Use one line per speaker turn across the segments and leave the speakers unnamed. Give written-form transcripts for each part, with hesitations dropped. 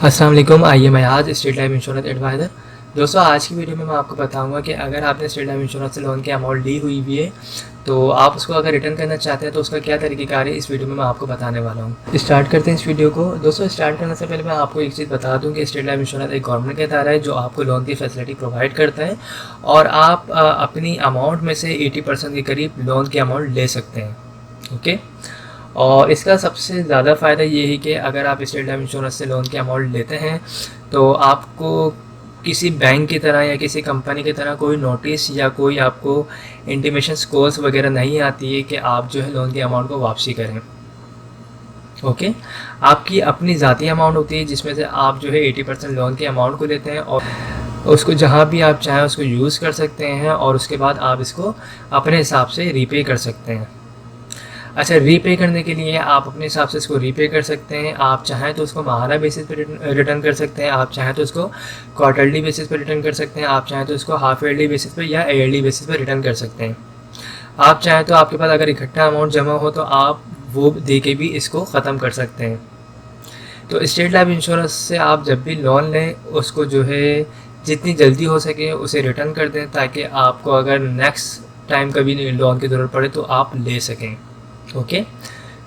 अस्सलाम वालेकुम। आइए मैं आज स्टेट लाइफ इंश्योरेंस एडवाइज़र। दोस्तों, आज की वीडियो में मैं आपको बताऊंगा कि अगर आपने स्टेट लाइफ इंश्योरेंस से लोन की अमाउंट ली हुई भी है तो आप उसको अगर रिटर्न करना चाहते हैं तो उसका क्या तरीक़ाकार है, इस वीडियो में मैं आपको बताने वाला हूँ। स्टार्ट करते हैं इस वीडियो को। दोस्तों, स्टार्ट करने से पहले मैं आपको एक चीज़ बता दूँ कि स्टेट लाइफ इंश्योरेंस एक गवर्नमेंट का इदारा है जो आपको लोन की फैसिलिटी प्रोवाइड करता है और आप अपनी अमाउंट में से 80% के करीब लोन की अमाउंट ले सकते हैं। ओके। और इसका सबसे ज़्यादा फ़ायदा ये है कि अगर आप स्टेट लाइफ इंश्योरेंस से लोन की अमाउंट लेते हैं तो आपको किसी बैंक की तरह या किसी कंपनी की तरह कोई नोटिस या कोई आपको इंटीमेशन कॉल्स वगैरह नहीं आती है कि आप जो है लोन की अमाउंट को वापसी करें। ओके। आपकी अपनी ज़ाती अमाउंट होती है जिसमें से आप जो है 80% लोन की अमाउंट को लेते हैं और उसको जहाँ भी आप चाहें उसको यूज़ कर सकते हैं और उसके बाद आप इसको अपने हिसाब से रीपे कर सकते हैं। अच्छा, रीपे करने के लिए आप अपने हिसाब से इसको रीपे कर सकते हैं। आप चाहें तो उसको माहाना बेसिस पे रिटर्न कर सकते हैं, आप चाहें तो उसको क्वार्टरली बेसिस पे रिटर्न कर सकते हैं, आप चाहें तो उसको हाफ ईयरली बेसिस पे या ईयरली बेसिस पे रिटर्न कर सकते हैं। आप चाहें तो आपके पास अगर इकट्ठा अमाउंट जमा हो तो आप वो दे के भी इसको ख़त्म कर सकते हैं। तो स्टेट लाइफ इंश्योरेंस से आप जब भी लोन लें उसको जो है जितनी जल्दी हो सके उसे रिटर्न कर दें ताकि आपको अगर नेक्स्ट टाइम कभी लोन की ज़रूरत पड़े तो आप ले सकें। ओके।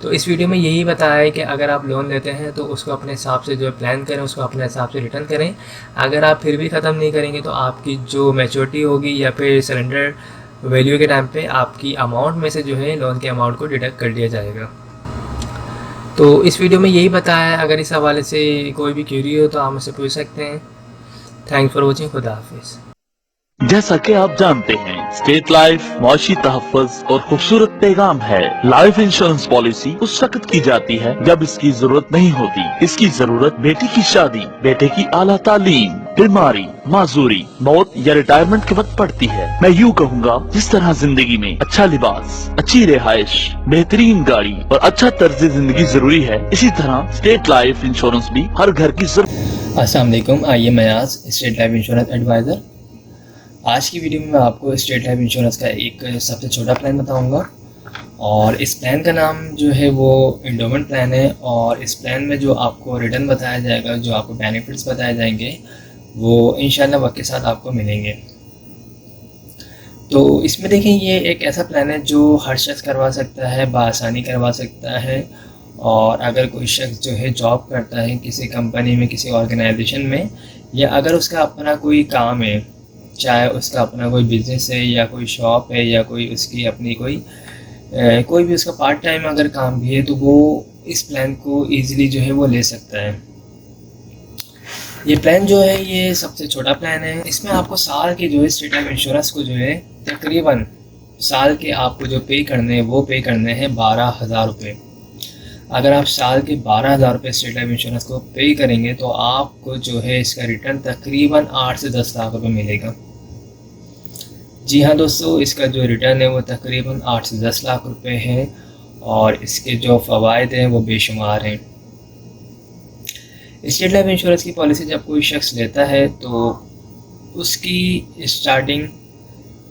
तो इस वीडियो में यही बताया है कि अगर आप लोन लेते हैं तो उसको अपने हिसाब से जो है प्लान करें, उसको अपने हिसाब से रिटर्न करें। अगर आप फिर भी ख़त्म नहीं करेंगे तो आपकी जो मैच्योरिटी होगी या फिर सरेंडर वैल्यू के टाइम पे आपकी अमाउंट में से जो है लोन के अमाउंट को डिडक्ट कर दिया जाएगा। तो इस वीडियो में यही बताया है। अगर इस हवाले से कोई भी क्यूरी हो तो आप मुझसे पूछ सकते हैं। Thanks for watching. खुदा हाफिज़।
जैसा कि आप जानते हैं, स्टेट लाइफ मुआशी तहफ़्फ़ुज़ और खूबसूरत पैगाम है। लाइफ इंश्योरेंस पॉलिसी उस वक्त की जाती है जब इसकी जरूरत नहीं होती। इसकी जरूरत बेटी की शादी, बेटे की आला तालीम, बीमारी, माजूरी, मौत या रिटायरमेंट के वक्त पड़ती है। मैं यूँ कहूँगा, जिस तरह जिंदगी में अच्छा लिबास, अच्छी रिहाइश, बेहतरीन गाड़ी और अच्छा तर्ज जिंदगी जरूरी है, इसी तरह स्टेट लाइफ इंश्योरेंस भी हर घर की जरूरत।
अस्सलाम वालेकुम। आइए मैं आज स्टेट लाइफ इंश्योरेंस एडवाइज़र। आज की वीडियो में मैं आपको स्टेट लाइफ इंश्योरेंस का एक सबसे छोटा प्लान बताऊंगा और इस प्लान का नाम जो है वो एंडोमेंट प्लान है। और इस प्लान में जो आपको रिटर्न बताया जाएगा, जो आपको बेनिफिट्स बताए जाएंगे, वो इंशाल्लाह वक्त के साथ आपको मिलेंगे। तो इसमें देखें, ये एक ऐसा प्लान है जो हर शख्स करवा सकता है, बआसानी करवा सकता है। और अगर कोई शख्स जो है जॉब करता है किसी कंपनी में, किसी ऑर्गेनाइजेशन में, या अगर उसका अपना कोई काम है, चाहे उसका अपना कोई बिज़नेस है या कोई शॉप है या कोई उसकी अपनी कोई भी उसका पार्ट टाइम अगर काम भी है, तो वो इस प्लान को इजीली जो है वो ले सकता है। ये प्लान जो है ये सबसे छोटा प्लान है। इसमें आपको साल के जो है स्टेट लाइफ इंश्योरेंस को जो है तकरीबन साल के आपको जो पे करने हैं वो पे करने हैं 12,000 रुपये। अगर आप साल के 12,000 रुपये स्टेट लाइफ इंश्योरेंस को पे करेंगे तो आपको जो है इसका रिटर्न तकरीबन 8 से 10 लाख रुपये मिलेगा। जी हाँ दोस्तों, इसका जो रिटर्न है वो तकरीबन 8 से 10 लाख रुपए है और इसके जो फ़वाइद हैं वो बेशुमार हैं। स्टेट लाइफ इंश्योरेंस की पॉलिसी जब कोई शख्स लेता है तो उसकी स्टार्टिंग,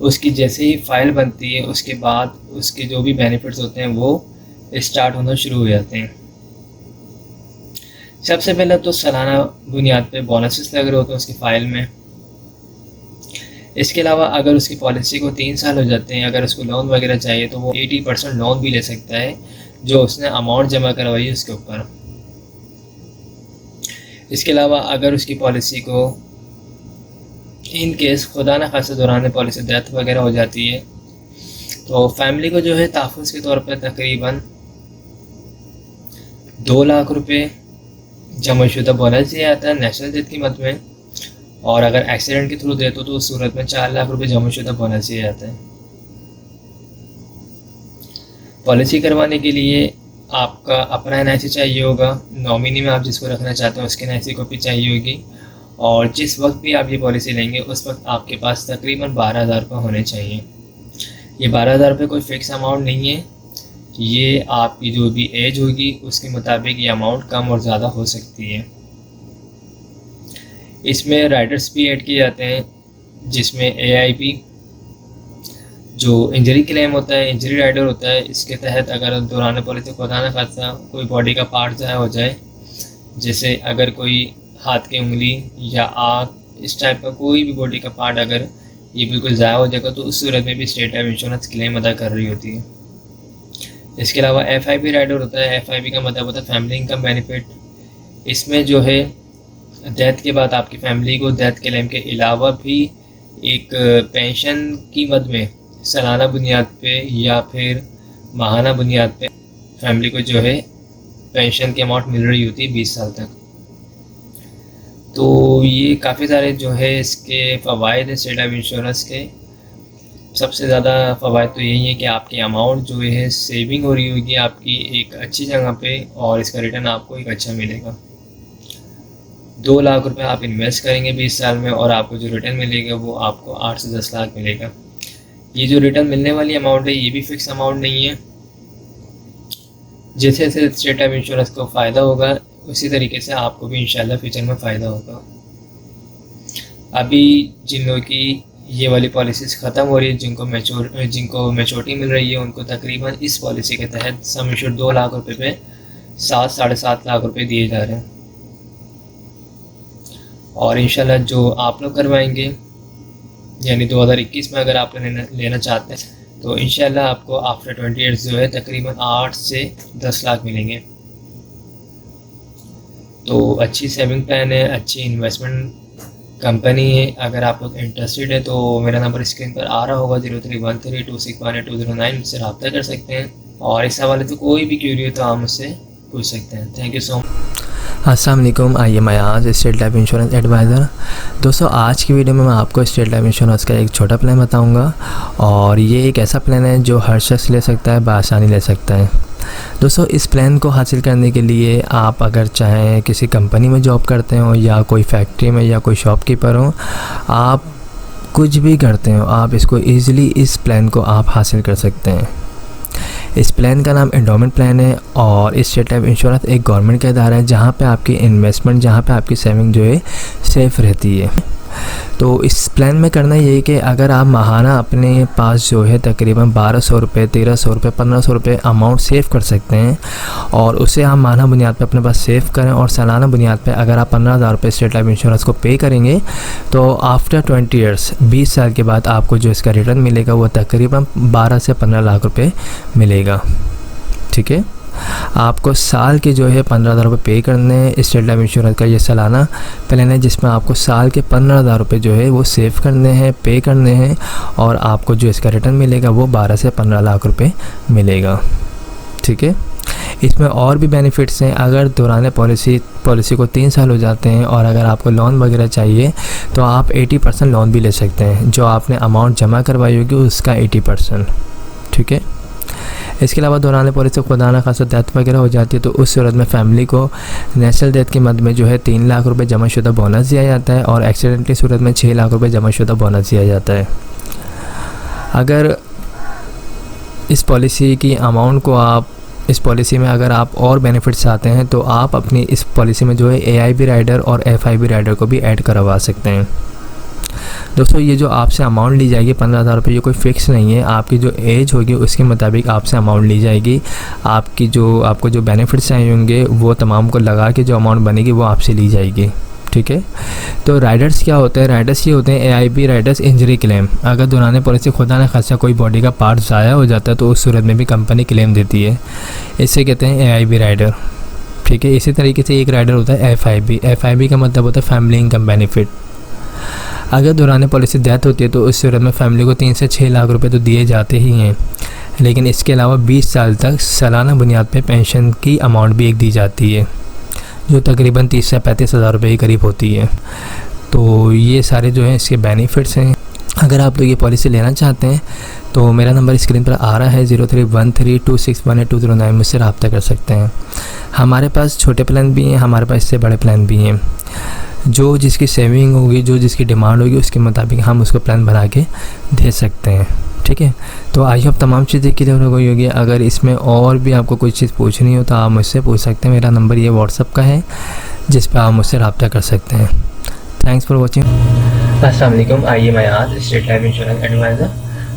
उसकी जैसे ही फ़ाइल बनती है उसके बाद उसके जो भी बेनिफिट्स होते हैं वो स्टार्ट होना शुरू हो जाते हैं। सबसे पहले तो सालाना बुनियाद पे बोनसेस लग रहे होते हैं उसकी फ़ाइल में। इसके अलावा अगर उसकी पॉलिसी को 3 साल हो जाते हैं, अगर उसको लोन वगैरह चाहिए तो वो 80% लोन भी ले सकता है जो उसने अमाउंट जमा करवाई है उसके ऊपर। इसके अलावा अगर उसकी पॉलिसी को इन केस खुदा न खासा दौरान पॉलिसी डेथ वगैरह हो जाती है तो फैमिली को जो है तहफ़्फ़ुज़ के तौर पर तकरीबन 2 लाख रुपये जमाशुदा बोनस दिया जाता है नेशनल डेथ की मद में। और अगर एक्सीडेंट के थ्रू दे तो उस सूरत में 4 लाख रुपये जमाशुदा बोनस दिया जाता है। पॉलिसी करवाने के लिए आपका अपना NIC चाहिए होगा, नॉमिनी में आप जिसको रखना चाहते हैं उसकी NIC कॉपी चाहिए होगी, और जिस वक्त भी आप ये पॉलिसी लेंगे उस वक्त आपके पास तकरीबन 12,000 रुपये होने चाहिए। ये 12,000 रुपये कोई फ़िक्स अमाउंट नहीं है, ये आपकी जो भी एज होगी उसके मुताबिक ये अमाउंट कम और ज़्यादा हो सकती है। इसमें राइडर्स भी ऐड किए जाते हैं जिसमें AIP जो इंजरी क्लेम होता है, इंजरी राइडर होता है। इसके तहत अगर दौरान पॉलिसी खुदा न खासा कोई बॉडी का पार्ट ज़ाया हो जाए, जैसे अगर कोई हाथ की उंगली या आँख, इस टाइप का कोई भी बॉडी का पार्ट अगर ये बिल्कुल ज़ाया हो जाएगा तो उस सूरत में भी स्टेट लाइफ इंश्योरेंस क्लेम अदा कर रही होती है। इसके अलावा FIP राइडर होता है। FIP का मतलब होता है फैमिली इनकम बेनिफिट। इसमें जो है डेथ के बाद आपकी फैमिली को डेथ क्लेम के अलावा भी एक पेंशन की मद में सालाना बुनियाद पे या फिर माहाना बुनियाद पे फैमिली को जो है पेंशन की अमाउंट मिल रही होती है 20 साल तक। तो ये काफ़ी सारे जो है इसके फ़वाइद हैं स्टेट लाइफ इंश्योरेंस के। सबसे ज़्यादा फ़वाइद तो यही है कि आपकी अमाउंट जो है सेविंग हो रही होगी आपकी एक अच्छी जगह पे, और इसका रिटर्न आपको एक अच्छा मिलेगा। 2 लाख रुपए आप इन्वेस्ट करेंगे 20 साल में और आपको जो रिटर्न मिलेगा वो आपको 8 से 10 लाख मिलेगा। ये जो रिटर्न मिलने वाली अमाउंट है ये भी फिक्स अमाउंट नहीं है। जैसे जैसे स्टेट लाइफ इंश्योरेंस को फ़ायदा होगा उसी तरीके से आपको भी इंशाल्लाह फ्यूचर में फ़ायदा होगा। अभी जिन लोगों की ये वाली पॉलिसीज़ ख़त्म हो रही है, जिनको मैच्योरिटी मिल रही है, उनको तकरीबन इस पॉलिसी के तहत सम इंश्योर 2 लाख रुपए पे 7-7.5 लाख रुपए दिए जा रहे हैं। और इंशाल्लाह जो आप लोग करवाएंगे यानी 2021 में अगर आप लेना चाहते हैं तो इंशाल्लाह आपको आफ्टर 20 ईयर्स जो है तकरीबन 8 से 10 लाख मिलेंगे। तो अच्छी सेविंग प्लान है, अच्छी इन्वेस्टमेंट कंपनी है। अगर आप लोग इंटरेस्टेड है तो मेरा नंबर स्क्रीन पर आ रहा होगा 0313261209, मुझसे रब्ता कर सकते हैं। और इस हवाले से कोई भी क्यूरी हो तो आप मुझसे पूछ सकते हैं। Thank you so much.
अस्सलाम वालेकुम, I am Ayaz, State Life Insurance advisor. दोस्तों आज की वीडियो में मैं आपको स्टेट लाइफ इंश्योरेंस का एक छोटा प्लान बताऊंगा, और ये एक ऐसा प्लान है जो हर शख्स ले सकता है, बआसानी ले सकता है। दोस्तों इस प्लान को हासिल करने के लिए आप अगर चाहें किसी कंपनी में जॉब करते हो या कोई फैक्ट्री में या कोई शॉपकीपर हो, आप कुछ भी करते हो, आप इसको ईज़िली इस प्लान को आप हासिल कर सकते हैं। इस प्लान का नाम एंडोमेंट प्लान है और इस स्टेट लाइफ इंश्योरेंस एक गवर्नमेंट का इदारा है जहाँ पे आपकी इन्वेस्टमेंट, जहाँ पे आपकी सेविंग जो है सेफ़ रहती है। तो इस प्लान में करना ये है कि अगर आप माहाना अपने पास जो है तकरीबन 1200 रुपये, 1300 रुपये, 1500 रुपये अमाउंट सेव कर सकते हैं, और उसे आप माहाना बुनियाद पे अपने पास सेव करें, और सालाना बुनियाद पे अगर आप 15,000 रुपये स्टेट लाइफ इंश्योरेंस को पे करेंगे तो आफ्टर 20 ईयर्स 20 साल के बाद आपको जो इसका रिटर्न मिलेगा वो तकरीबन 12 से 15 लाख रुपये मिलेगा। ठीक है, आपको साल के जो है 15,000 रुपये पे करने हैं। स्टेट लाइफ इंश्योरेंस का ये सालाना प्लान है जिसमें आपको साल के 15,000 रुपये जो है वो सेव करने हैं, पे करने हैं, और आपको जो इसका रिटर्न मिलेगा वो 12 से 15 लाख रुपये मिलेगा। ठीक है, इसमें और भी बेनिफिट्स हैं। अगर दौरान पॉलिसी को 3 साल हो जाते हैं और अगर आपको लोन वगैरह चाहिए तो आप 80% लोन भी ले सकते हैं, जो आपने अमाउंट जमा करवाई होगी उसका 80%। ठीक है, इसके अलावा दौरान पॉलिसी खुदा न खासा डेथ वगैरह हो जाती है तो उस सूरत में फ़ैमिली को नेशनल डेथ की मद में जो है 3 लाख रुपए जमाशुदा बोनस दिया जाता है, और एक्सीडेंटली सूरत में 6 लाख रुपए जमाशुदा बोनस दिया जाता है। अगर इस पॉलिसी की अमाउंट को आप इस पॉलिसी में अगर आप और बेनिफिट्स चाहते हैं तो आप अपनी इस पॉलिसी में जो है AIB राइडर और FIB राइडर को भी ऐड करवा सकते हैं। दोस्तों ये जो आपसे अमाउंट ली जाएगी 15,000 रुपये, ये कोई फ़िक्स नहीं है, आपकी जो एज होगी उसके मुताबिक आपसे अमाउंट ली जाएगी। आपको जो बेनिफिट्स चाहिए होंगे वो तमाम को लगा के जो अमाउंट बनेगी वो आपसे ली जाएगी। ठीक है, तो राइडर्स क्या होते हैं? राइडर्स ये होते हैं AIB राइडर्स इंजरी क्लेम। अगर दौरान पॉलिसी खुदा न खासा कोई बॉडी का पार्ट ज़ाया हो जाता है तो उस सूरत में भी कंपनी क्लेम देती है, इसे कहते हैं AIB राइडर। ठीक है, इसी तरीके से एक राइडर होता है FIB का मतलब होता है फैमिली इनकम बेनिफिट। अगर दौरान पॉलिसी डेथ होती है तो उस सूरत में फैमिली को 3 से 6 लाख रुपए तो दिए जाते ही हैं, लेकिन इसके अलावा 20 साल तक सालाना बुनियाद पे पेंशन की अमाउंट भी एक दी जाती है, जो तकरीबन 30 से 35 हज़ार रुपये के करीब होती है। तो ये सारे जो हैं इसके बेनिफिट्स हैं। अगर आप लोग ये पॉलिसी लेना चाहते हैं तो मेरा नंबर स्क्रीन पर आ रहा है 031326182009, मुझसे रब्ता कर सकते हैं। हमारे पास छोटे प्लान भी हैं, हमारे पास इससे बड़े प्लान भी हैं। जो जिसकी सेविंग होगी, जो जिसकी डिमांड होगी उसके मुताबिक हम उसको प्लान बना के दे सकते हैं। ठीक है, तो आई होप तमाम चीज़ें क्लियर हो गई होगी। अगर इसमें और भी आपको कोई चीज़ पूछनी हो तो आप मुझसे पूछ सकते हैं। मेरा नंबर ये व्हाट्सअप का है जिस पर आप मुझसे रब्ता कर सकते हैं। Thanks for watching.
अस्सलाम वालेकुम, I am Ayaz, State Life Insurance advisor.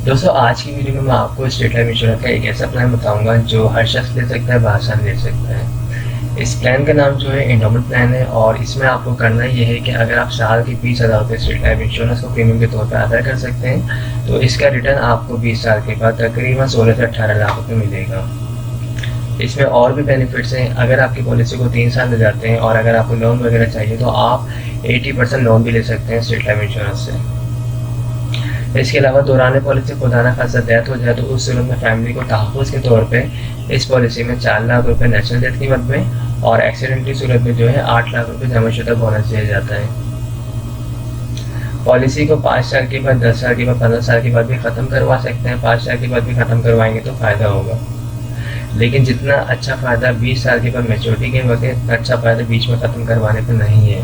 दोस्तों आज की वीडियो में मैं आपको स्टेट लाइफ इंश्योरेंस का एक ऐसा प्लान बताऊंगा जो हर शख्स ले सकता है, बआसानी ले सकता है। इस प्लान का नाम जो है एंडोमेंट प्लान है और इसमें आपको करना ये है कि अगर आप साल के 20,000 रुपये स्टेट लाइफ इंश्योरेंस को प्रीमियम के तौर पर अदा कर सकते हैं तो इसका रिटर्न आपको 20 साल के बाद तकरीबन 16 से 18 लाख रुपये मिलेगा। इसमें और भी बेनिफिट्स हैं। अगर आपकी पॉलिसी को 3 साल मिल जाते हैं और अगर आपको लोन वगैरह चाहिए तो आप 80% लोन भी ले सकते हैं स्टेट लाइफ इंश्योरेंस से। इसके अलावा दौरान पॉलिसी खुदा न खासा डेथ हो जाए तो उस सूरत में फैमिली को तहफ़्फ़ुज़ के तौर पे इस पॉलिसी में 4 लाख रुपए नेचुरल डेथ की मद में और एक्सीडेंट की सूरत में जो है 8 लाख रुपए जमाशुदा बोनस दिया जाता है। पॉलिसी को 5 साल के बाद, 10 साल के बाद, 15 साल के बाद भी ख़त्म करवा सकते हैं। 5 साल के बाद भी ख़त्म करवाएंगे तो फ़ायदा होगा, लेकिन जितना अच्छा फ़ायदा 20 साल के बाद मैच्योरिटी के वक्त है, इतना अच्छा फ़ायदा बीच में ख़त्म करवाने पर नहीं है।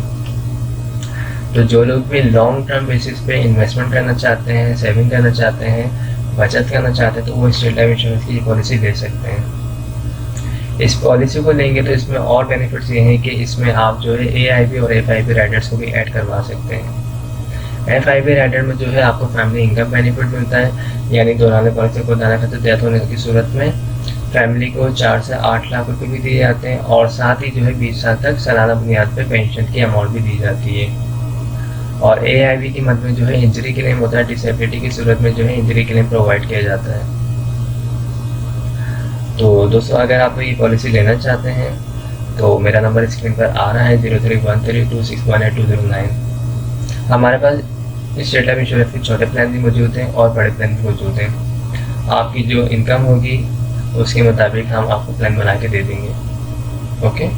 तो जो लोग भी लॉन्ग टर्म बेसिस पे इन्वेस्टमेंट करना चाहते हैं, सेविंग करना चाहते हैं, बचत करना चाहते हैं तो वो स्टेट लाइफ इंश्योरेंस की पॉलिसी ले सकते हैं। इस पॉलिसी को लेंगे तो इसमें और बेनिफिट्स ये हैं कि इसमें आप जो है AIB और FIB राइडर्स को भी ऐड करवा सकते हैं। FIB राइडर में जो है आपको फैमिली इनकम बेनिफिट मिलता है, यानी दौरान पॉलिसी को दाना खाते डेथ होने की सूरत में फैमिली को 4 से 8 लाख रुपए भी दिए जाते हैं और साथ ही जो है 20 साल तक सालाना बुनियाद पर पेंशन की अमाउंट भी दी जाती है। और AIB की मद में जो है इंजरी क्लेम होता है, डिसेबिलिटी की सूरत में जो है इंजरी क्लेम प्रोवाइड किया जाता है। तो दोस्तों अगर आप ये पॉलिसी लेना चाहते हैं तो मेरा नंबर स्क्रीन पर आ रहा है 031326182009। हमारे पास स्टेट लाइफ इंश्योरेंस के छोटे प्लान भी मौजूद हैं और बड़े प्लान भी मौजूद हैं। आपकी जो इनकम होगी उसके मुताबिक हम आपको प्लान बना के दे देंगे। ओके,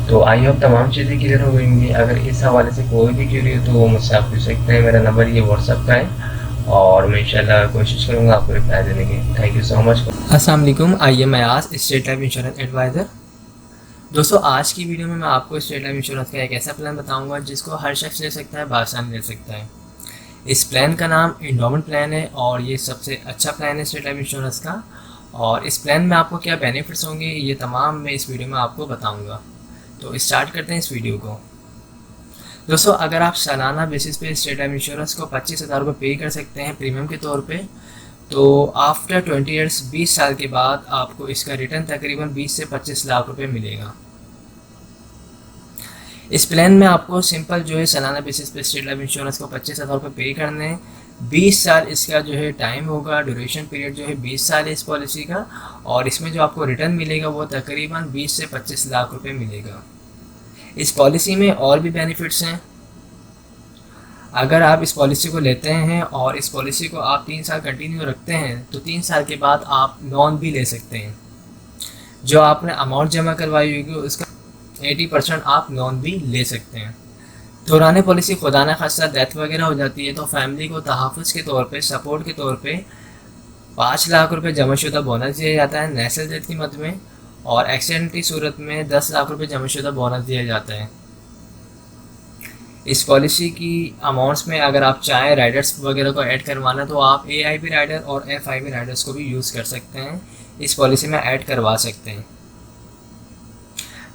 तो आई होप तमाम चीज़ें क्लियर हो गई होंगी। अगर इस हवाले से कोई भी क्यूरी हो तो वो मुझसे आप पूछ सकते हैं। मेरा नंबर ये व्हाट्सअप का है और मैं इंशाल्लाह कोशिश करूँगा आपको रिप्लाई देने की। Thank you so much.
अस्सलाम वालेकुम, I am Ayaz, State Life Insurance advisor. दोस्तों आज की वीडियो में मैं आपको स्टेट लाइफ इंश्योरेंस का एक ऐसा प्लान बताऊंगा जिसको हर शख्स ले सकता है, बासानी ले सकता है। इस प्लान का नाम एंडोमेंट प्लान है और ये सबसे अच्छा प्लान है स्टेट लाइफ इंश्योरेंस का। और इस प्लान में आपको क्या बेनिफिट्स होंगे ये तमाम मैं इस वीडियो में आपको बताऊँगा। तो स्टार्ट करते हैं इस वीडियो को। दोस्तों अगर आप सालाना बेसिस पे स्टेट लाइफ इंश्योरेंस को 25,000 रुपये पे कर सकते हैं प्रीमियम के तौर पे, तो आफ्टर 20 ईयर्स 20 साल के बाद आपको इसका रिटर्न तकरीबन 20 से 25 लाख रुपए मिलेगा। इस प्लान में आपको सिंपल जो है सालाना बेसिस पे स्टेट लाइफ इंश्योरेंस को 25,000 रुपये पे करने हैं। 20 साल इसका जो है टाइम होगा, ड्यूरेशन पीरियड जो है 20 साल है इस पॉलिसी का और इसमें जो आपको रिटर्न मिलेगा वो तकरीबन 20 से 25 लाख रुपए मिलेगा। इस पॉलिसी में और भी बेनिफिट्स हैं। अगर आप इस पॉलिसी को लेते हैं और इस पॉलिसी को आप 3 साल कंटिन्यू रखते हैं तो 3 साल के बाद आप लोन भी ले सकते हैं। जो आपने अमाउंट जमा करवाई होगी उसका 80% आप लोन भी ले सकते हैं। दौरान पॉलिसी खुदा न खास्ता डेथ वगैरह हो जाती है तो फैमिली को तहफ़्फ़ुज़ के तौर पे, सपोर्ट के तौर पे 5 लाख रुपए जमाशुदा बोनस दिया जाता है नेचुरल डेथ की मद में और एक्सीडेंट की सूरत में 10 लाख रुपए जमाशुदा बोनस दिया जाता है। इस पॉलिसी की अमाउंट्स में अगर आप चाहें राइडर्स वगैरह को ऐड करवाना तो आप AIB राइडर और FIB राइडर्स को भी यूज़ कर सकते हैं, इस पॉलिसी में ऐड करवा सकते हैं।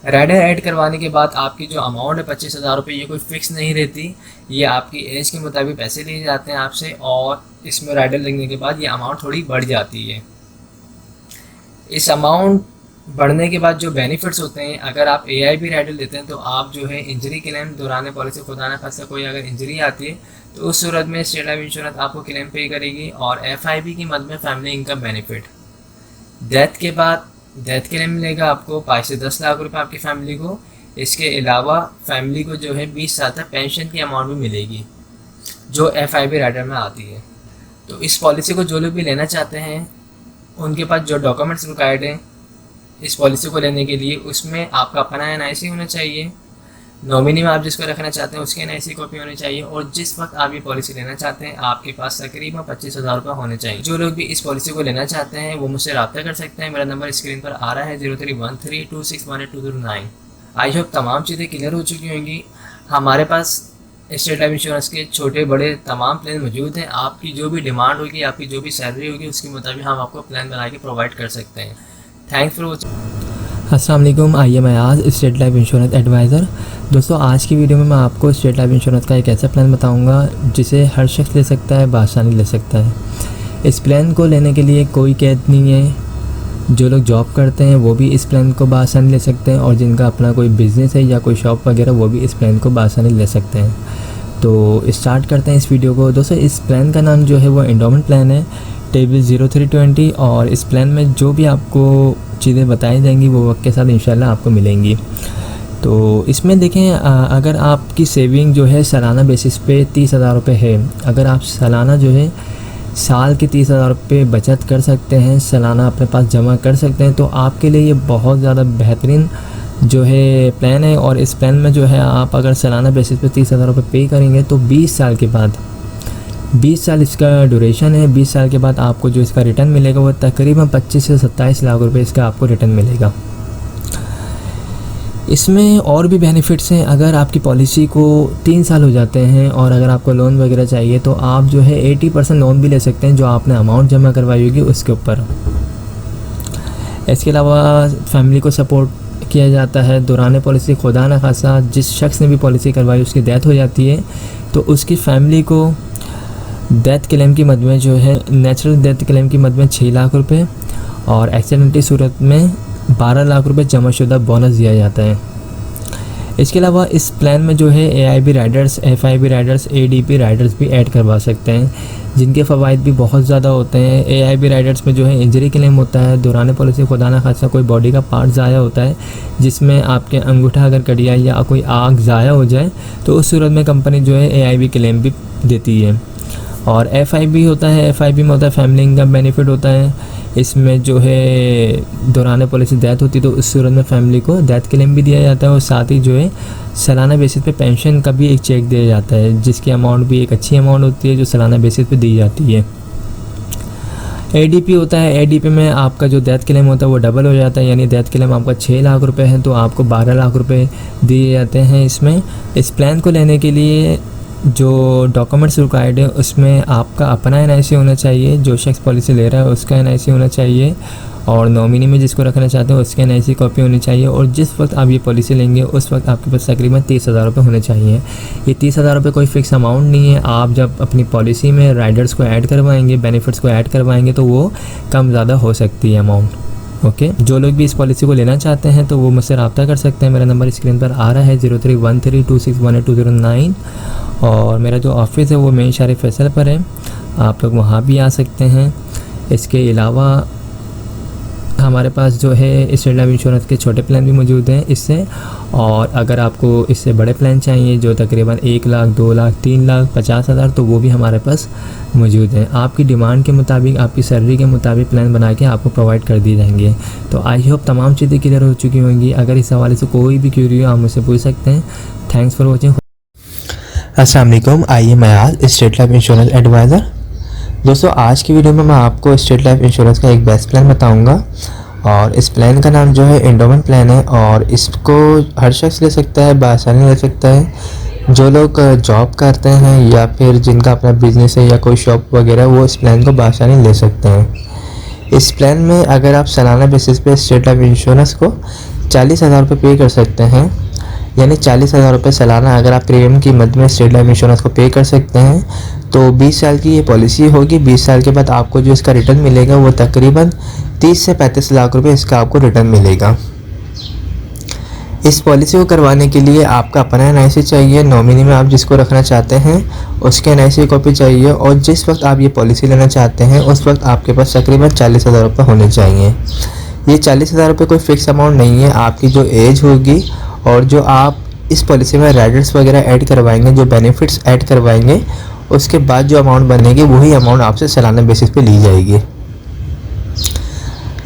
राइडर ऐड करवाने के बाद आपकी जो अमाउंट है 25,000 रुपये, ये कोई फ़िक्स नहीं रहती, ये आपकी एज के मुताबिक पैसे लिए जाते हैं आपसे और इसमें राइडर लगने के बाद ये अमाउंट थोड़ी बढ़ जाती है। इस अमाउंट बढ़ने के बाद जो बेनिफिट्स होते हैं, अगर आप AIB राइडर लेते हैं तो आप जो है इंजरी क्लेम दौरान पॉलिसी खुदा न खास्ता कोई अगर इंजरी आती है तो उस सूरत में स्टेट लाइफ इंश्योरेंस आपको क्लेम पे करेगी। और FIB की मद में फैमिली इनकम बेनिफिट, डेथ के बाद डेथ क्लेम मिलेगा आपको 5 से 10 लाख रुपए आपकी फैमिली को। इसके अलावा फैमिली को जो है 20 साल तक पेंशन की अमाउंट भी मिलेगी जो FIB राइडर में आती है। तो इस पॉलिसी को जो लोग भी लेना चाहते हैं उनके पास जो डॉक्यूमेंट्स रिक्वायर्ड हैं इस पॉलिसी को लेने के लिए, उसमें आपका अपना NIC होना चाहिए, नॉमिनी में आप जिसको रखना चाहते हैं उसके NIC कॉपी होनी चाहिए और जिस वक्त आप ये पॉलिसी लेना चाहते हैं आपके पास तकरीबन 25,000 रुपये होने चाहिए। जो लोग भी इस पॉलिसी को लेना चाहते हैं वो मुझसे रब्ता कर सकते हैं। मेरा नंबर स्क्रीन पर आ रहा है 031326182009। आई होप तमाम चीज़ें क्लियर हो चुकी होंगी। हमारे पास स्टेट लाइफ इंश्योरेंस के छोटे बड़े तमाम प्लान मौजूद हैं। आपकी जो भी डिमांड होगी, आपकी जो भी सैलरी होगी उसके मुताबिक हम आपको प्लान बना के प्रोवाइड कर सकते हैं। Thanks for watching. अस्सलाम वालेकुम, I am Ayaz, State Life Insurance advisor. दोस्तों आज की वीडियो में मैं आपको स्टेट लाइफ इंश्योरेंस का एक ऐसा प्लान बताऊंगा जिसे हर शख्स ले सकता है, बासानी ले सकता है। इस प्लान को लेने के लिए कोई कैद नहीं है, जो लोग जॉब करते हैं वो भी इस प्लान को बआसानी ले सकते हैं, और जिनका अपना कोई बिज़नेस है या कोई शॉप वगैरह वो भी इस प्लान को बआसानी ले सकते हैं। तो स्टार्ट करते हैं इस वीडियो को। दोस्तों इस प्लान का नाम जो है वो एंडोमेंट प्लान है, टेबल 0320, और इस प्लान में जो भी आपको चीज़ें बताई जाएंगी वो वक्त के साथ इंशाल्लाह आपको मिलेंगी। तो इसमें देखें, अगर आपकी सेविंग जो है सालाना बेसिस पे 30,000 रुपये है, अगर आप सालाना जो है साल के 30,000 रुपये बचत कर सकते हैं, सालाना अपने पास जमा कर सकते हैं, तो आपके लिए ये बहुत ज़्यादा बेहतरीन जो है प्लान है। और इस प्लान में जो है आप अगर सालाना बेसिस पे 30,000 रुपये पे करेंगे तो 20 साल के बाद, 20 साल इसका ड्यूरेशन है, 20 साल के बाद आपको जो इसका रिटर्न मिलेगा वो तकरीबन 25 से 27 लाख रुपए इसका आपको रिटर्न मिलेगा। इसमें और भी बेनिफिट्स हैं। अगर आपकी पॉलिसी को 3 साल हो जाते हैं और अगर आपको लोन वगैरह चाहिए तो आप जो है 80% लोन भी ले सकते हैं जो आपने अमाउंट जमा करवाई होगी उसके ऊपर। इसके अलावा फैमिली को सपोर्ट किया जाता है दौरान पॉलिसी। खुदा न खासा जिस शख्स ने भी पॉलिसी करवाई उसकी डेथ हो जाती है तो उसकी फैमिली को डेथ क्लेम की मद में जो है, नेचुरल डेथ क्लेम की मद में 6 लाख रुपए और एक्सीडेंटली सूरत में 12 लाख रुपए जमाशुदा बोनस दिया जाता है। इसके अलावा इस प्लान में जो है AIB Riders, FIB Riders, ADP Riders भी ऐड करवा सकते हैं, जिनके फ़वाइद भी बहुत ज़्यादा होते हैं। AIB राइडर्स में जो है इंजरी क्लेम होता है दौरान पॉलिसी, खुदा न खासा कोई बॉडी का पार्ट ज़ाया होता है जिसमें आपके अंगूठा अगर कट गया या कोई आग ज़ाया हो जाए तो उस सूरत में कंपनी जो है AIB क्लेम भी देती है। और FIB होता है, FIB में होता है फैमिली इनकम बेनिफिट होता है। इसमें जो है दौरान पॉलिसी डेथ होती है तो उस सूरत में फैमिली को डेथ क्लेम भी दिया जाता है और साथ ही जो है सालाना बेसिस पे पेंशन का भी एक चेक दिया जाता है, जिसकी अमाउंट भी एक अच्छी अमाउंट होती है जो सालाना बेसिस पे दी जाती है। ADP होता है, ADP में आपका जो डेथ क्लेम होता है वो डबल हो जाता है, यानी डेथ क्लेम आपका 6 लाख रुपए है तो आपको 12 लाख रुपए दिए जाते हैं। इसमें इस प्लान को लेने के लिए जो डॉक्यूमेंट्स रिक्वायर्ड है उसमें आपका अपना NIC होना चाहिए, जो शख्स पॉलिसी ले रहा है उसका NIC होना चाहिए, और नॉमिनी में जिसको रखना चाहते हैं उसके NIC कॉपी होनी चाहिए। और जिस वक्त आप ये पॉलिसी लेंगे उस वक्त आपके पास तकरीबन 30,000 रुपये होने चाहिए। ये 30,000 रुपये कोई फ़िक्स अमाउंट नहीं है, आप जब अपनी पॉलिसी में राइडर्स को ऐड करवाएंगे, बेनिफिट्स को ऐड करवाएंगे तो वो कम ज़्यादा हो सकती है अमाउंट। ओके, जो लोग भी इस पॉलिसी को लेना चाहते हैं तो वो मुझसे रब्ता कर सकते हैं। मेरा नंबर स्क्रीन पर आ रहा है 03132618 और मेरा जो ऑफिस है वो मेन शहर फैसल पर है, आप लोग वहाँ भी आ सकते हैं। इसके अलावा हमारे पास जो है स्टेट लाइफ इंश्योरेंस के छोटे प्लान भी मौजूद हैं इससे, और अगर आपको इससे बड़े प्लान चाहिए जो तकरीबन 1 लाख, 2 लाख, 3 लाख 50,000 तो वो भी हमारे पास मौजूद हैं। आपकी डिमांड के मुताबिक, आपकी सैलरी के मुताबिक प्लान बना के आपको प्रोवाइड कर दिए जाएंगे। तो आई होप तमाम चीज़ें क्लियर हो चुकी होंगी। अगर इस हवाले से कोई भी क्यूरी हो आप मुझसे पूछ सकते हैं। Thanks for watching.
अस्सलाम वालेकुम, आइए मैं आज स्टेट लाइफ इंश्योरेंस एडवाइज़र। दोस्तों आज की वीडियो में मैं आपको स्टेट लाइफ इंश्योरेंस का एक बेस्ट प्लान बताऊंगा और इस प्लान का नाम जो है एंडोमेंट प्लान है और इसको हर शख्स ले सकता है, बआसानी ले सकता है। जो लोग जॉब करते हैं या फिर जिनका अपना बिजनेस है या कोई शॉप वगैरह वो इस प्लान को बआसानी ले सकते हैं। इस प्लान में अगर आप सालाना बेसिस पे स्टेट लाइफ इंश्योरेंस को 40,000 रुपये पे कर सकते हैं, यानी 40,000 रुपये सालाना अगर आप प्रीमियम की मद में स्टेट लाइफ इंश्योरेंस को पे कर सकते हैं तो 20 साल की ये पॉलिसी होगी। 20 साल के बाद आपको जो इसका रिटर्न मिलेगा वो तकरीबन 30 से 35 लाख रुपए इसका आपको रिटर्न मिलेगा। इस पॉलिसी को करवाने के लिए आपका अपना NIC चाहिए, नॉमिनी में आप जिसको रखना चाहते हैं उसके NIC कॉपी चाहिए, और जिस वक्त आप ये पॉलिसी लेना चाहते हैं उस वक्त आपके पास तकरीबन 40,000 रुपये होने चाहिए। ये 40,000 रुपये कोई फ़िक्स अमाउंट नहीं है, आपकी जो एज होगी और जो आप इस पॉलिसी में राइडर्स वगैरह ऐड करवाएंगे, जो बेनिफिट्स ऐड करवाएंगे, उसके बाद जो अमाउंट बनेगी वही अमाउंट आपसे सालाना बेसिस पे ली जाएगी।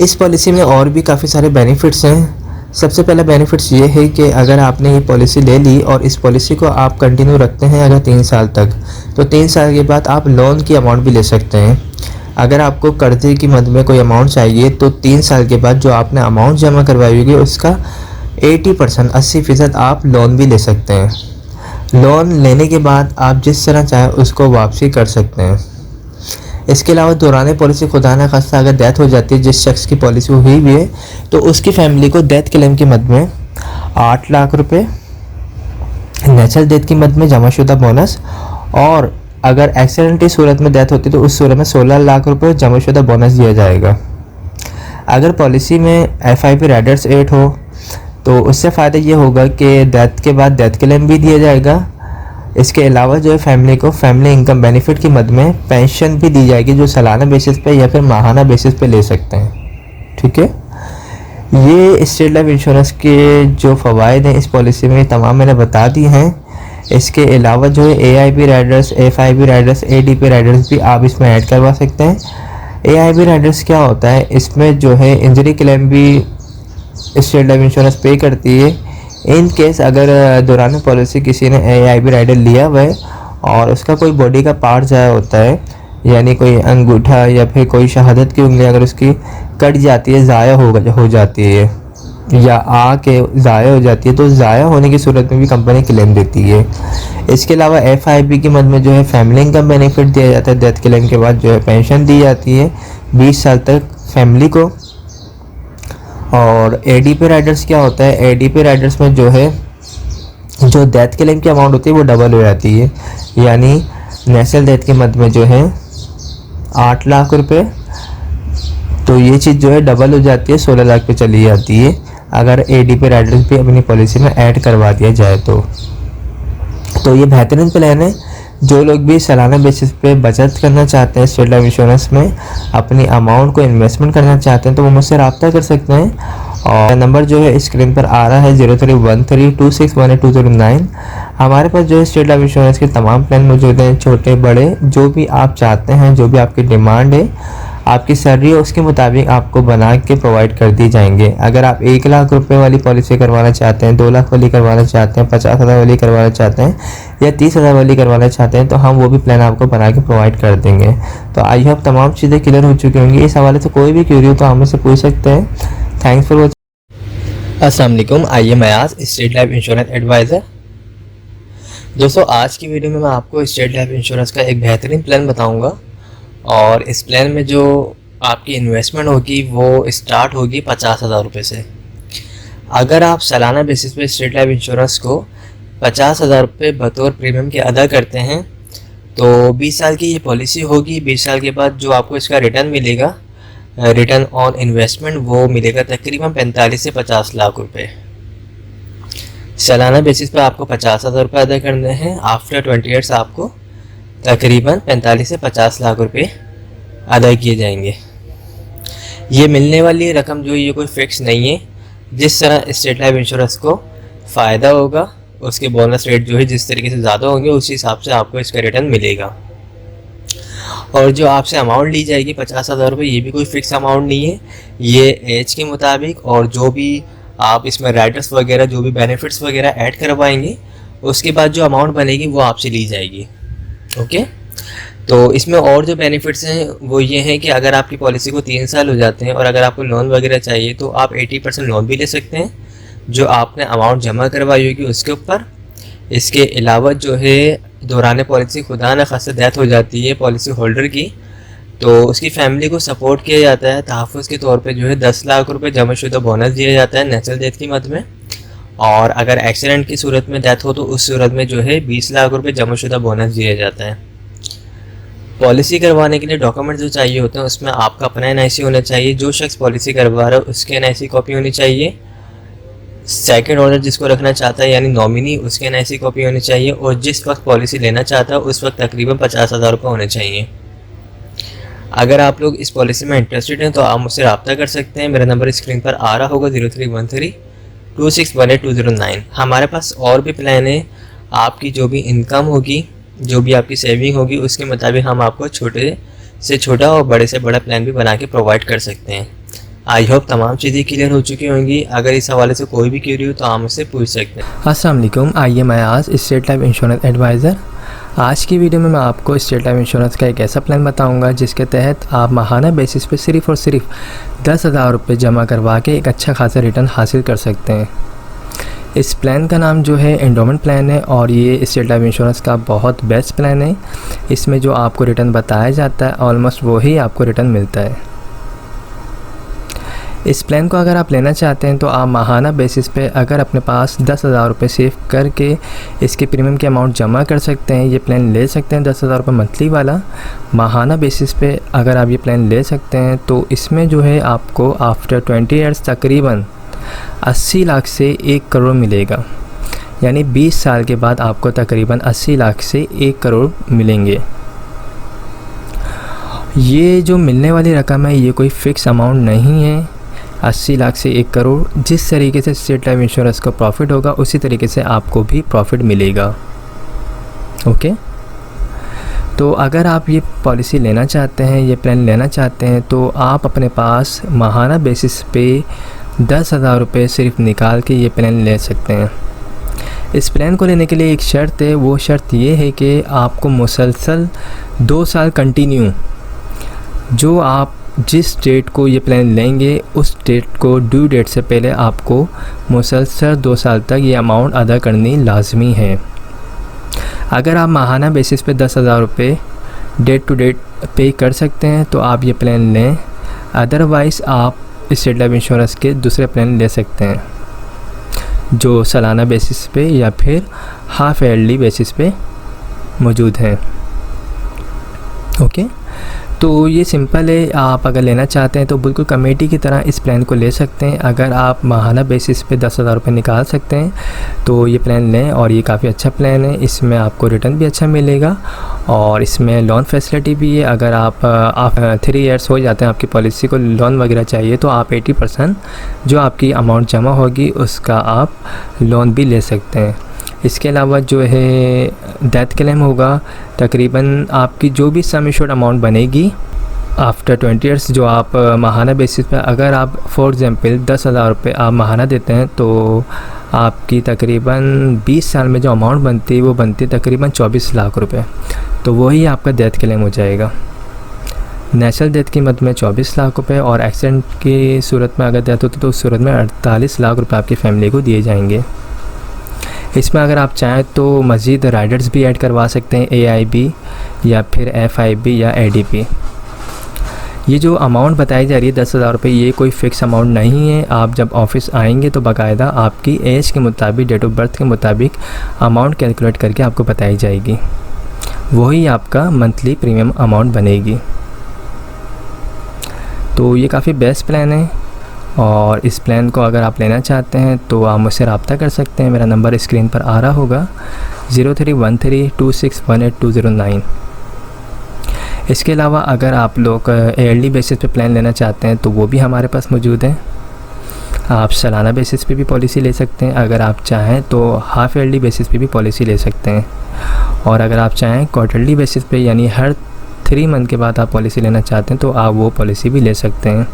इस पॉलिसी में और भी काफ़ी सारे बेनिफिट्स हैं। सबसे पहला बेनिफिट्स ये है कि अगर आपने ये पॉलिसी ले ली और इस पॉलिसी को आप कंटिन्यू रखते हैं अगर 3 साल तक, तो 3 साल के बाद आप लोन की अमाउंट भी ले सकते हैं। अगर आपको कर्जे की मद में कोई अमाउंट चाहिए तो 3 साल के बाद जो आपने अमाउंट जमा करवाई होगी उसका 80% 80% आप लोन भी ले सकते हैं। लोन लेने के बाद आप जिस तरह चाहें उसको वापसी कर सकते हैं। इसके अलावा दौरान पॉलिसी खुदा न खास्ता अगर डेथ हो जाती है जिस शख्स की पॉलिसी हुई भी है तो उसकी फैमिली को डेथ क्लेम की मद में 8 लाख रुपए, नेचुरल डेथ की मद में जमाशुदा बोनस, और अगर एक्सीडेंटली सूरत में डेथ होती है तो उस सूरत में 16 लाख रुपए जमाशुदा बोनस दिया जाएगा। अगर पॉलिसी में FIP राइडर्स एड हो तो उससे फ़ायदा ये होगा कि डेथ के बाद डेथ क्लेम भी दिया जाएगा। इसके अलावा जो है फैमिली को फैमिली इनकम बेनिफिट की मद में पेंशन भी दी जाएगी, जो सालाना बेसिस पे या फिर माहाना बेसिस पे ले सकते हैं। ठीक है, ये स्टेट लाइफ इंश्योरेंस के जो फ़वाइद हैं इस पॉलिसी में तमाम मैंने बता दी हैं। इसके अलावा जो है AIP Riders, FIP Riders, ADP Riders भी आप इसमें ऐड करवा सकते हैं। AIP राइडर्स क्या होता है, इसमें जो है इंजरी क्लेम भी स्टेट लाइफ इंश्योरेंस पे करती है। इन केस अगर दौरान पॉलिसी किसी ने AIP राइडर लिया हुआ है और उसका कोई बॉडी का पार्ट ज़ाया होता है, यानी कोई अंगूठा या फिर कोई शहादत की उंगली अगर उसकी कट जाती है, ज़ाया हो जाती है या आके ज़ाया हो जाती है, तो ज़ाया होने की सूरत में भी कंपनी क्लेम देती है। इसके अलावा FIP की मद में जो है फैमिली इनकम बेनिफिट दिया जाता है। डेथ क्लेम के बाद जो है पेंशन दी जाती है 20 साल तक फैमिली को। और ADP राइडर्स क्या होता है, ADP राइडर्स में जो है जो डेथ क्लेम की अमाउंट होती है वो डबल हो जाती है, यानी नेशनल डेथ की मद में जो है 8 लाख रुपए, तो ये चीज़ जो है डबल हो जाती है, 16 लाख पे चली जाती है अगर ADP राइडर्स भी अपनी पॉलिसी में ऐड करवा दिया जाए तो ये बेहतरीन प्लान है। जो लोग भी सालाना बेसिस पे बचत करना चाहते हैं स्टेट लाइफ इंश्योरेंस में, अपनी अमाउंट को इन्वेस्टमेंट करना चाहते हैं, तो वो मुझसे रब्ता कर सकते हैं। और नंबर जो है स्क्रीन पर आ रहा है 031326182009। हमारे पास जो है स्टेट लाइफ इंश्योरेंस के तमाम प्लान मौजूद हैं, छोटे बड़े, जो भी आप चाहते हैं, जो भी आपकी डिमांड है, आपकी सैलरी है उसके मुताबिक आपको बना के प्रोवाइड कर दी जाएंगे। अगर आप 1 लाख रुपए वाली पॉलिसी करवाना चाहते हैं, 2 लाख वाली करवाना चाहते हैं, 50,000 वाली करवाना चाहते हैं या 30,000 वाली करवाना चाहते हैं, तो हम वो भी प्लान आपको बना के प्रोवाइड कर देंगे। तो आई होप तमाम चीज़ें क्लियर हो चुकी होंगी। इस हवाले से कोई भी क्यूरी हो तो हम मुझसे पूछ सकते हैं। Thanks for watching.
अस्सलाम वालेकुम, आइए मैं आज स्टेट लाइफ इंश्योरेंस एडवाइज़र। दोस्तों, आज की वीडियो में मैं आपको स्टेट लाइफ इंश्योरेंस का एक बेहतरीन प्लान बताऊंगा और इस प्लान में जो आपकी इन्वेस्टमेंट होगी वो स्टार्ट होगी 50,000 रुपये से। अगर आप सालाना बेसिस पे स्टेट लाइफ इंश्योरेंस को 50,000 रुपये बतौर प्रीमियम के अदा करते हैं तो 20 साल की ये पॉलिसी होगी। 20 साल के बाद जो आपको इसका रिटर्न मिलेगा, रिटर्न ऑन इन्वेस्टमेंट, वो मिलेगा तकरीबन 45 से 50 लाख रुपए। सालाना बेसिस पे आपको 50,000 रुपये अदा करने हैं। आफ्टर 20 ईयर्स आपको तकरीबन 45 से 50 लाख रुपए अदा किए जाएंगे। ये मिलने वाली रकम जो ये कोई फिक्स नहीं है। जिस तरह स्टेट लाइफ इंश्योरेंस को फ़ायदा होगा, उसके बोनस रेट जो है जिस तरीके से ज़्यादा होंगे, उसी हिसाब से आपको इसका रिटर्न मिलेगा। और जो आपसे अमाउंट ली जाएगी 50,000 रुपये, ये भी कोई फिक्स अमाउंट नहीं है। ये एज के मुताबिक और जो भी आप इसमें राइडर्स वगैरह, जो भी बेनिफिट्स वगैरह ऐड करवाएंगे, उसके बाद जो अमाउंट बनेगी वो आपसे ली जाएगी। ओके, तो इसमें और जो बेनिफिट्स हैं वो ये हैं कि अगर आपकी पॉलिसी को 3 साल हो जाते हैं और अगर आपको लोन वगैरह चाहिए तो आप 80% लोन भी ले सकते हैं जो आपने अमाउंट जमा करवाई होगी उसके ऊपर। इसके अलावा जो है दौरान पॉलिसी खुदा न खास्ता डेथ हो जाती है पॉलिसी होल्डर की, तो उसकी फैमिली को सपोर्ट किया जाता है। तहफ़्फ़ुज़ के तौर पे जो है 10 लाख रुपए जमाशुदा बोनस दिया जाता है नेचुरल डेथ की मद में। और अगर एक्सीडेंट की सूरत में डेथ हो तो उस सूरत में जो है 20 लाख रुपए जमाशुदा बोनस दिया जाता है। पॉलिसी करवाने के लिए डॉक्यूमेंट जो चाहिए होते हैं उसमें आपका अपना NIC होना चाहिए। जो शख्स पॉलिसी करवा रहा है उसके NIC कॉपी होनी चाहिए। सेकंड ऑर्डर जिसको रखना चाहता है यानी नॉमिनी, उसके NIC कॉपी होनी चाहिए। और जिस वक्त पॉलिसी लेना चाहता है उस वक्त तकरीबन 50,000 रुपये होने चाहिए। अगर आप लोग इस पॉलिसी में इंटरेस्टेड हैं तो आप मुझसे रब्ता कर सकते हैं। मेरा नंबर स्क्रीन पर आ रहा होगा 031326182009। हमारे पास और भी प्लान है। आपकी जो भी इनकम होगी, जो भी आपकी सेविंग होगी, उसके मुताबिक हम आपको छोटे से छोटा और बड़े से बड़ा प्लान भी बना के प्रोवाइड कर सकते हैं। आई होप तमाम चीज़ें क्लियर हो चुकी होंगी। अगर इस हवाले से कोई भी क्यूरी हो तो आप मुझसे पूछ सकते हैं। अस्सलाम वालेकुम, आइए मैं आज स्टेट लाइफ इंश्योरेंस एडवाइज़र। आज की वीडियो में मैं आपको स्टेट लाइफ इंश्योरेंस का एक ऐसा प्लान बताऊंगा जिसके तहत आप माहाना बेसिस पे सिर्फ़ और सिर्फ 10,000 रुपये जमा करवा के एक अच्छा खासा रिटर्न हासिल कर सकते हैं। इस प्लान का नाम जो है एंडोमेंट प्लान है और ये स्टेट लाइफ इंश्योरेंस का बहुत बेस्ट प्लान है। इसमें जो आपको रिटर्न बताया जाता है ऑलमोस्ट वही आपको रिटर्न मिलता है। इस प्लान को अगर आप लेना चाहते हैं तो आप माहाना बेसिस पे अगर अपने पास 10,000 रुपये सेव करके इसके प्रीमियम की अमाउंट जमा कर सकते हैं, ये प्लान ले सकते हैं 10,000 रुपये मंथली वाला। माहाना बेसिस पे अगर आप ये प्लान ले सकते हैं तो इसमें जो है आपको आफ्टर 20 ईयर्स तकरीबन 80 लाख से 1 करोड़ मिलेगा। यानी 20 साल के बाद आपको तकरीबन 80 लाख से 1 करोड़ मिलेंगे। ये जो मिलने वाली रकम है ये कोई फ़िक्स अमाउंट नहीं है। 80 लाख से 1 करोड़, जिस तरीके से स्टेट लाइफ इंश्योरेंस का प्रॉफिट होगा उसी तरीके से आपको भी प्रॉफिट मिलेगा। ओके, तो अगर आप ये पॉलिसी लेना चाहते हैं, ये प्लान लेना चाहते हैं तो आप अपने पास माहाना बेसिस पे 10,000 रुपये सिर्फ निकाल के ये प्लान ले सकते हैं। इस प्लान को लेने के लिए एक शर्त है, वो शर्त ये है कि आपको मुसलसल 2 साल कंटिन्यू, जो आप जिस डेट को ये प्लान लेंगे उस डेट को ड्यू डेट से पहले आपको मुसलसल 2 साल तक ये अमाउंट अदा करनी लाजमी है। अगर आप माहाना बेसिस पे 10,000 रुपये डेट टू डेट पे कर सकते हैं तो आप ये प्लान लें, अदरवाइज़ आप स्टेट लाइफ इंश्योरेंस के दूसरे प्लान ले सकते हैं जो सालाना बेसिस पे या फिर हाफ ईयरली बेसिस पे मौजूद हैं। ओके, तो ये सिंपल है। आप अगर लेना चाहते हैं तो बिल्कुल कमेटी की तरह इस प्लान को ले सकते हैं। अगर आप माहाना बेसिस पे 10,000 रुपये निकाल सकते हैं तो ये प्लान लें, और ये काफ़ी अच्छा प्लान है। इसमें आपको रिटर्न भी अच्छा मिलेगा और इसमें लोन फैसिलिटी भी है। अगर आप 3 ईयर्स हो जाते हैं आपकी पॉलिसी को, लोन वगैरह चाहिए तो आप 80% जो आपकी अमाउंट जमा होगी उसका आप लोन भी ले सकते हैं। इसके अलावा जो है डेथ क्लेम होगा, तकरीबन आपकी जो भी सम एश्योर्ड अमाउंट बनेगी आफ्टर 20 ईयर्स, जो आप माहाना बेसिस पे अगर आप फॉर एग्ज़ाम्पल 10,000 रुपये आप माहाना देते हैं तो आपकी तकरीबन 20 साल में जो अमाउंट बनती है वो बनती है तकरीबन 24 लाख रुपए। तो वही आपका डेथ क्लेम हो जाएगा। नेचुरल डेथ की मद में 24 लाख रुपए और एक्सीडेंट की सूरत में अगर डेथ होती तो उस सूरत में 48 लाख रुपए आपकी फैमिली को दिए जाएंगे। इसमें अगर आप चाहें तो मज़ीद राइडर्स भी ऐड करवा सकते हैं, AIB या फिर FIB या ADP। ये जो अमाउंट बताई जा रही है 10,000 रुपये, ये कोई फ़िक्स अमाउंट नहीं है। आप जब ऑफिस आएंगे तो बाकायदा आपकी एज के मुताबिक, डेट ऑफ बर्थ के मुताबिक अमाउंट कैलकुलेट करके आपको बताई जाएगी, वही आपका मंथली प्रीमियम अमाउंट बनेगी। तो ये काफ़ी बेस्ट प्लान है और इस प्लान को अगर आप लेना चाहते हैं तो आप मुझसे रब्ता कर सकते हैं। मेरा नंबर स्क्रीन पर आ रहा होगा 031326182009। इसके अलावा अगर आप लोग ईयरली बेसिस पे प्लान लेना चाहते हैं तो वो भी हमारे पास मौजूद है। आप सालाना बेसिस पे भी पॉलिसी ले सकते हैं, अगर आप चाहें तो हाफ ईयरली बेसिस पे भी पॉलिसी ले सकते हैं, और अगर आप चाहें क्वार्टरली बेसिस पे यानी हर 3 मंथ के बाद आप पॉलिसी लेना चाहते हैं तो आप वो पॉलिसी भी ले सकते हैं।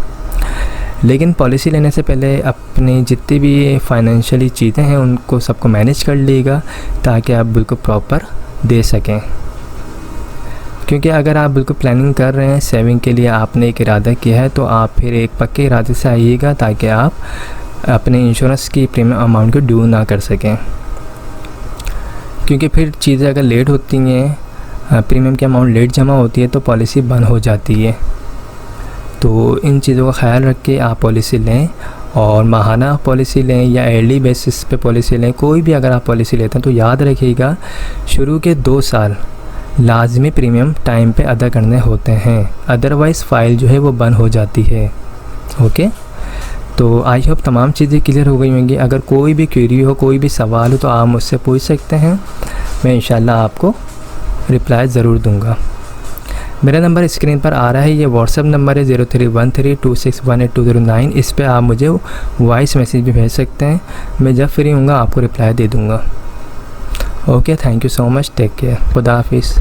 लेकिन पॉलिसी लेने से पहले अपनी जितनी भी फाइनेंशियली चीज़ें हैं उनको सबको मैनेज कर लीजिएगा ताकि आप बिल्कुल प्रॉपर दे सकें। क्योंकि अगर आप बिल्कुल प्लानिंग कर रहे हैं, सेविंग के लिए आपने एक इरादा किया है, तो आप फिर एक पक्के इरादे से आइएगा ताकि आप अपने इंश्योरेंस की प्रीमियम अमाउंट को ड्यू ना कर सकें। क्योंकि फिर चीज़ें अगर लेट होती हैं, प्रीमियम की अमाउंट लेट जमा होती है तो पॉलिसी बंद हो जाती है। तो इन चीज़ों का ख्याल रख के आप पॉलिसी लें, और माहाना पॉलिसी लें या ईयरली बेसिस पे पॉलिसी लें, कोई भी अगर आप पॉलिसी लेते हैं तो याद रखिएगा शुरू के 2 साल लाजमी प्रीमियम टाइम पे अदा करने होते हैं, अदरवाइज़ फ़ाइल जो है वो बंद हो जाती है। ओके, तो आई होप तमाम चीज़ें क्लियर हो गई होंगी। अगर कोई भी क्वेरी हो, कोई भी सवाल हो तो आप मुझसे पूछ सकते हैं, मैं इंशाल्लाह आपको रिप्लाई ज़रूर दूंगा। मेरा नंबर स्क्रीन पर आ रहा है, ये व्हाट्सअप नंबर है 031326182009। इस पर आप मुझे वॉइस मैसेज भी भेज सकते हैं, मैं जब फ्री हूँगा आपको रिप्लाई दे दूँगा। Okay, thank you so much, take care, खुदा हाफिज़।